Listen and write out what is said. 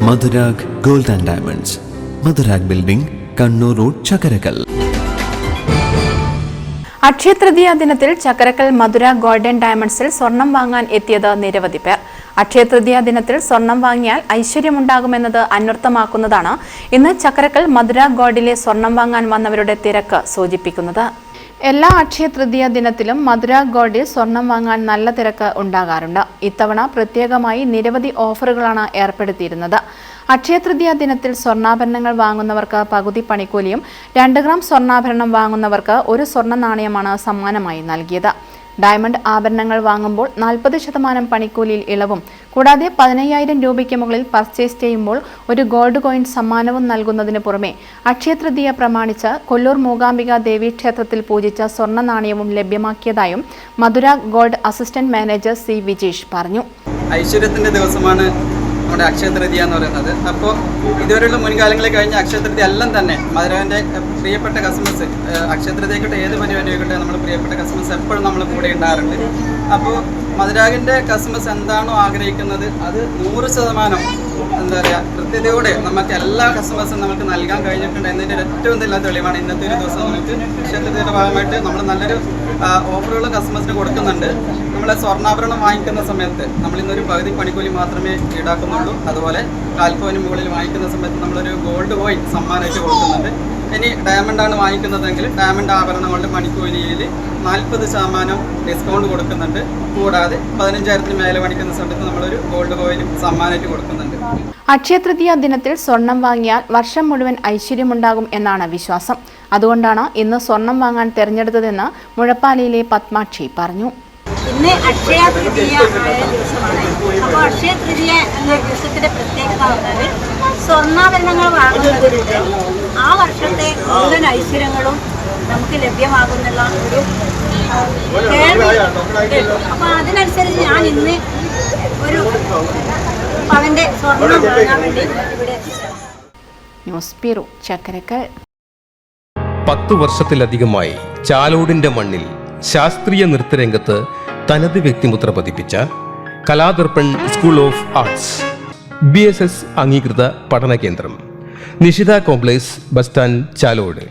Madhurag gold and diamonds, Madhurag building, Kannur road, Chakkarakkal. Akshaya Tritiya ദിനത്തിൽ Chakkarakkal Madhurag gold and ഡയമണ്ട്സിൽ സ്വർണം വാങ്ങാൻ എത്തിയത് നിരവധി പേർ. അക്ഷയതൃതീയ ദിനത്തിൽ സ്വർണം വാങ്ങിയാൽ ഐശ്വര്യമുണ്ടാകുമെന്നത് അന്വർത്ഥമാക്കുന്നതാണ് ഇന്ന് ചക്കരക്കൽ മധുരാഗ് ഗോൾഡിലെ സ്വർണം വാങ്ങാൻ വന്നവരുടെ തിരക്ക് സൂചിപ്പിക്കുന്നത്. എല്ലാ അക്ഷയതൃതീയ ദിനത്തിലും മധുരാഗ് ഗോൾഡിൽ സ്വർണം വാങ്ങാൻ നല്ല തിരക്ക് ഉണ്ടാകാറുണ്ട്. ഇത്തവണ പ്രത്യേകമായി നിരവധി ഓഫറുകളാണ് ഏർപ്പെടുത്തിയിരുന്നത്. അക്ഷയതൃതീയ ദിനത്തിൽ സ്വർണ്ണാഭരണങ്ങൾ വാങ്ങുന്നവർക്ക് പകുതി പണിക്കൂലിയും 2 ഗ്രാം സ്വർണ്ണാഭരണം വാങ്ങുന്നവർക്ക് 1 സ്വർണ്ണ നാണയമാണ് സമ്മാനമായി നൽകിയത്. ഡയമണ്ട് ആഭരണങ്ങൾ വാങ്ങുമ്പോൾ 40% പണിക്കൂലിയിൽ ഇളവും കൂടാതെ 15,000 രൂപയ്ക്ക് മുകളിൽ പർച്ചേസ് ചെയ്യുമ്പോൾ 1 ഗോൾഡ് കോയിൻ സമ്മാനവും നൽകുന്നതിന് പുറമെ അക്ഷയതൃതീയ പ്രമാണിച്ച് കൊല്ലൂർ മൂകാംബിക ദേവീ ക്ഷേത്രത്തിൽ പൂജിച്ച സ്വർണ്ണ നാണയവും ലഭ്യമാക്കിയതായും Madhurag gold assistant manager C Vijesh പറഞ്ഞു. ഐശ്വര്യത്തിന്റെ ദിവസമാണ് നമ്മുടെ അക്ഷയതൃതീയ എന്ന് പറയുന്നത്. അപ്പോൾ ഇതുവരെയുള്ള മുൻകാലങ്ങളിൽ കഴിഞ്ഞ അക്ഷയതൃതീയ എല്ലാം തന്നെ മധുരാഗിൻ്റെ പ്രിയപ്പെട്ട കസ്റ്റമേഴ്സ്, അക്ഷയതൃതീയക്കട്ടെ ഏത് പരിപാടിയായിക്കട്ടെ നമ്മുടെ പ്രിയപ്പെട്ട കസ്റ്റമേഴ്സ് എപ്പോഴും നമ്മൾ കൂടെ ഉണ്ടാകാറുണ്ട്. അപ്പോൾ മധുരാഗിൻ്റെ കസ്റ്റമേഴ്സ് എന്താണോ ആഗ്രഹിക്കുന്നത് അത് 100% എന്താ പറയുക കൃത്യതയോടെ നമുക്ക് എല്ലാ കസ്റ്റമേഴ്സും നമുക്ക് നൽകാൻ കഴിഞ്ഞിട്ടുണ്ട് എന്നതിൻ്റെ ഏറ്റവും നല്ല തെളിവാണ് ഇന്നത്തെ ഒരു ദിവസം. നമുക്ക് അക്ഷയതൃതീയയുടെ ഭാഗമായിട്ട് നമ്മൾ നല്ലൊരു ഓഫറുകളും കസ്റ്റമേഴ്സിന് കൊടുക്കുന്നുണ്ട്. നമ്മൾ സ്വർണ്ണാഭരണം വാങ്ങിക്കുന്ന സമയത്ത് നമ്മൾ ഇന്നൊരു പകുതി പണിക്കൂലി മാത്രമേ ഈടാക്കുന്നുള്ളൂ. അതുപോലെ 4 കോയിന് മുകളിൽ വാങ്ങിക്കുന്ന സമയത്ത് നമ്മളൊരു ഗോൾഡ് കോയിൻ സമ്മാനമായിട്ട് കൊടുക്കുന്നുണ്ട്. ഇനി ഡയമണ്ടാണ് വാങ്ങിക്കുന്നതെങ്കിൽ ഡയമണ്ട് ആഭരണങ്ങളുടെ പണിക്കൂലിയിൽ 40% ഡിസ്കൗണ്ട് കൊടുക്കുന്നുണ്ട്. കൂടാതെ 15,000-ന് മേലെ വാങ്ങിക്കുന്ന സമയത്ത് നമ്മളൊരു ഗോൾഡ് കോയിനും സമ്മാനമായിട്ട് കൊടുക്കുന്നുണ്ട്. അക്ഷയതൃതീയ ദിനത്തിൽ സ്വർണം വാങ്ങിയാൽ വർഷം മുഴുവൻ ഐശ്വര്യമുണ്ടാകും എന്നാണ് വിശ്വാസം. അതുകൊണ്ടാണ് ഇന്ന് സ്വർണം വാങ്ങാൻ തെരഞ്ഞെടുത്തതെന്ന് മുഴപ്പാലയിലെ പത്മാക്ഷി പറഞ്ഞു. ഇന്ന് അക്ഷയ തൃതീയ ആയ ദിവസമാണ്. അപ്പോൾ അക്ഷയ തൃതീയ എന്ന ദിവസത്തിന്റെ പ്രത്യേകത പറഞ്ഞാൽ സ്വർണ്ണാഭരണങ്ങൾ വാങ്ങുന്നതിലൂടെ ആ വർഷത്തെ മുഴുവൻ ഐശ്വര്യങ്ങളും നമുക്ക് ലഭ്യമാകുന്നുള്ള ഒരു കേൾവി. അപ്പോൾ അതിനനുസരിച്ച് ഞാൻ ഇന്ന് ഒരു പവന്റെ സ്വർണം വാങ്ങാൻ വേണ്ടി ഇവിടെ എത്തിച്ചത്. News bureau, Chakkarakkal. 10 വർഷത്തിലധികമായി ചാലോടിന്റെ മണ്ണിൽ ശാസ്ത്രീയ നൃത്തരംഗത്ത് തനത് വ്യക്തിമുദ്ര പതിപ്പിച്ച കലാദർപ്പൺ സ്കൂൾ ഓഫ് ആർട്സ് BSS അംഗീകൃത പഠന കേന്ദ്രം, Nishitha complex, bus stand, Chalode.